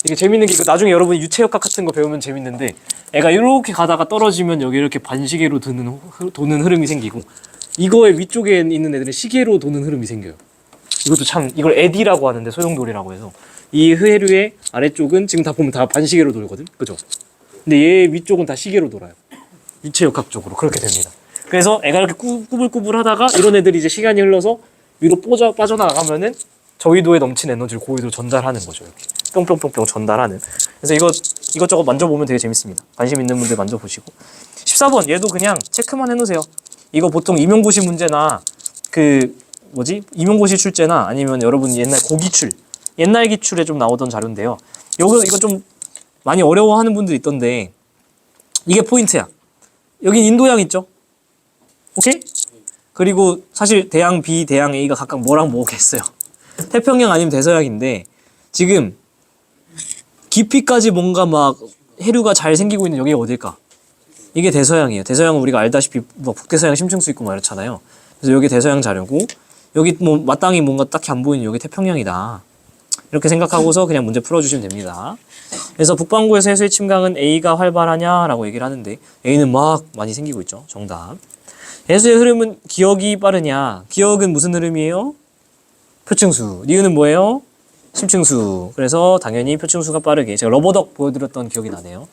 이게 재밌는 게 이거 나중에 여러분이 유체역학 같은 거 배우면 재밌는데 애가 이렇게 가다가 떨어지면 여기 이렇게 반시계로 도는 흐름이 생기고 이거의 위쪽에 있는 애들은 시계로 도는 흐름이 생겨요. 이것도 참 이걸 에디라고 하는데 소용돌이라고 해서 이 해류의 아래쪽은 지금 다 보면 다 반시계로 돌거든, 그죠? 근데 얘 위쪽은 다 시계로 돌아요. 유체역학적으로 그렇게 됩니다. 그래서 애가 이렇게 꾸불꾸불 하다가 이런 애들이 이제 시간이 흘러서 위로 빠져나가면은 저위도에 넘친 에너지를 고위도로 전달하는 거죠. 이렇게 뿅뿅뿅뿅 전달하는. 그래서 이것저것 만져보면 되게 재밌습니다. 관심 있는 분들 만져보시고. 14번 얘도 그냥 체크만 해놓으세요. 이거 보통 임용고시 문제나 임용고시 출제나 아니면 여러분 옛날 고기출, 옛날 기출에 좀 나오던 자료인데요. 이거 좀 많이 어려워하는 분들 있던데 이게 포인트야. 여긴 인도양 있죠? 오케이? 그리고 사실 대양 B, 대양 A가 각각 뭐랑 뭐겠어요. 태평양 아니면 대서양인데 지금 깊이까지 뭔가 막 해류가 잘 생기고 있는 여기가 어딜까? 이게 대서양이에요. 대서양은 우리가 알다시피 뭐 북대서양 심층수 있고 막 이렇잖아요. 그래서 여기 대서양 자료고 여기 뭐 마땅히 뭔가 딱히 안 보이는 여기 태평양이다. 이렇게 생각하고서 그냥 문제 풀어주시면 됩니다. 그래서 북반구에서 해수의 침강은 A가 활발하냐라고 얘기를 하는데 A는 막 많이 생기고 있죠. 정답. 해수의 흐름은 기역이 빠르냐? 기역은 무슨 흐름이에요? 표층수. 니은은 뭐예요? 심층수. 그래서 당연히 표층수가 빠르게. 제가 러버덕 보여드렸던 기억이 나네요.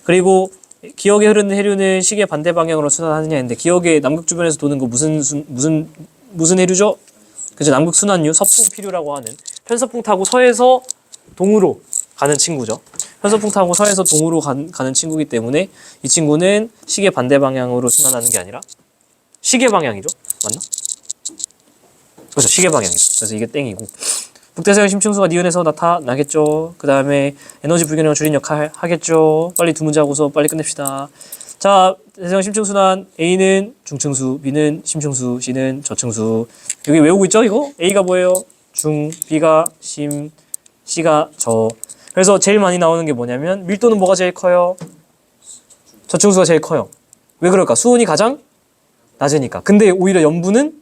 그리고 기역에 흐르는 해류는 시계 반대 방향으로 순환하느냐 했는데 기역의 남극 주변에서 도는 거 무슨 해류죠? 그죠? 남극 순환류, 서풍피류라고 하는 편서풍 타고 서에서 동으로 가는 친구죠. 편서풍 타고 서에서 동으로 가는 친구이기 때문에 이 친구는 시계 반대 방향으로 순환하는 게 아니라 시계 방향이죠. 맞나? 그렇죠. 시계 방향이죠. 그래서 이게 땡이고 북대서양 심층수가 니은에서 나타나겠죠. 그 다음에 에너지 불균형을 줄인 역할 하겠죠. 빨리 두 문제 하고서 빨리 끝냅시다. 자, 대서양 심층순환 A는 중층수, B는 심층수, C는 저층수. 여기 외우고 있죠? 이거? A가 뭐예요? 중, B가 심, C가 저. 그래서 제일 많이 나오는 게 뭐냐면 밀도는 뭐가 제일 커요? 저층수가 제일 커요. 왜 그럴까? 수온이 가장 낮으니까. 근데 오히려 염분은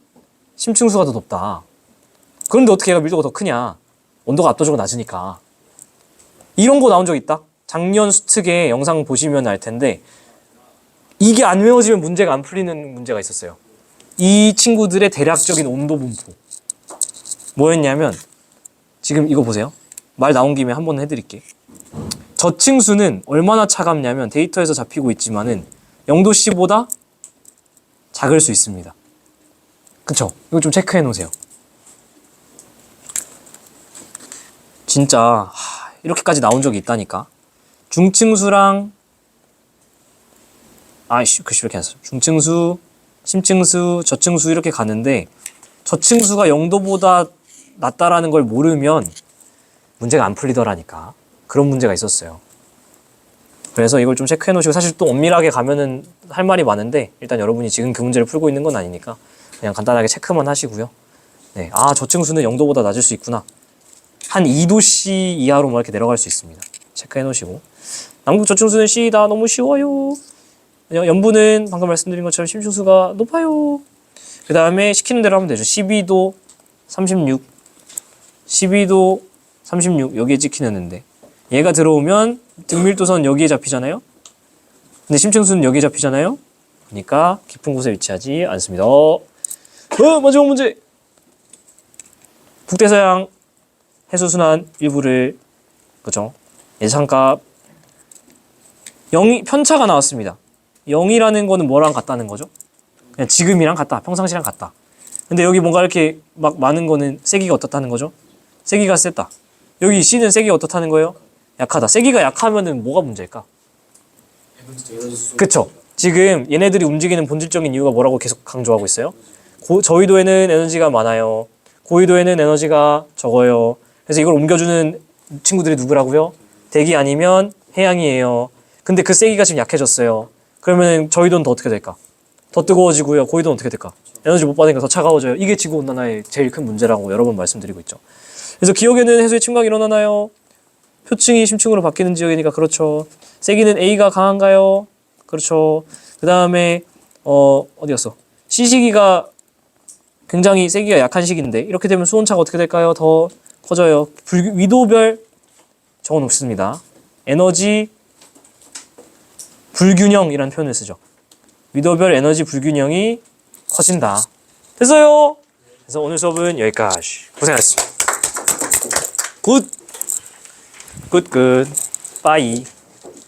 심층수가 더 높다. 그런데 어떻게 얘가 밀도가 더 크냐? 온도가 압도적으로 낮으니까. 이런 거 나온 적 있다? 작년 수특의 영상 보시면 알 텐데 이게 안 외워지면 문제가 안 풀리는 문제가 있었어요. 이 친구들의 대략적인 온도 분포. 뭐였냐면 지금 이거 보세요. 말 나온 김에 한번 해드릴게. 저층수는 얼마나 차갑냐면 데이터에서 잡히고 있지만은 0도씨보다 작을 수 있습니다. 그쵸? 이거 좀 체크해 놓으세요. 진짜 이렇게까지 나온 적이 있다니까. 중층수랑 글씨 이렇게 했어. 중층수, 심층수, 저층수 이렇게 가는데 저층수가 0도보다 낮다라는 걸 모르면 문제가 안 풀리더라니까. 그런 문제가 있었어요. 그래서 이걸 좀 체크해 놓으시고 사실 또 엄밀하게 가면은 할 말이 많은데 일단 여러분이 지금 그 문제를 풀고 있는 건 아니니까 그냥 간단하게 체크만 하시고요. 네, 아 저층수는 0도보다 낮을 수 있구나. 한 2도씨 이하로 뭐 이렇게 내려갈 수 있습니다. 체크해 놓으시고. 남극 저층수는 C다. 너무 쉬워요. 염분은 방금 말씀드린 것처럼 심층수가 높아요. 그 다음에 시키는 대로 하면 되죠. 12도 36, 12도 36 여기에 찍히는데 얘가 들어오면 등밀도선 여기에 잡히잖아요. 근데 심층수는 여기에 잡히잖아요. 그러니까 깊은 곳에 위치하지 않습니다. 마지막 문제. 북대서양 해수순환 일부를 그죠? 예상값 0이 편차가 나왔습니다. 0이라는 거는 뭐랑 같다는 거죠? 그냥 지금이랑 같다. 평상시랑 같다. 근데 여기 뭔가 이렇게 막 많은 거는 세기가 어떻다는 거죠? 세기가 셌다. 여기 C는 세기가 어떻다는 거예요? 약하다. 세기가 약하면은 뭐가 문제일까? 그쵸? 지금 얘네들이 움직이는 본질적인 이유가 뭐라고 계속 강조하고 있어요? 저위도에는 에너지가 많아요. 고위도에는 에너지가 적어요. 그래서 이걸 옮겨주는 친구들이 누구라고요? 대기 아니면 해양이에요. 근데 그 세기가 지금 약해졌어요. 그러면 저위도는 더 어떻게 될까? 더 뜨거워지고요. 고위도는 어떻게 될까? 에너지 못 받으니까 더 차가워져요. 이게 지구온난화의 제일 큰 문제라고 여러 번 말씀드리고 있죠. 그래서 기억에는 해수의 침각이 일어나나요? 표층이 심층으로 바뀌는 지역이니까 그렇죠. 세기는 A가 강한가요? 그렇죠. 그 다음에 어디 갔어? C시기가 굉장히 세기가 약한 시기인데 이렇게 되면 수온차가 어떻게 될까요? 더 커져요. 위도별 적어놓습니다. 에너지 불균형이라는 표현을 쓰죠. 위도별 에너지 불균형이 커진다. 됐어요. 그래서 오늘 수업은 여기까지. 고생하셨습니다. 굿. 빠이.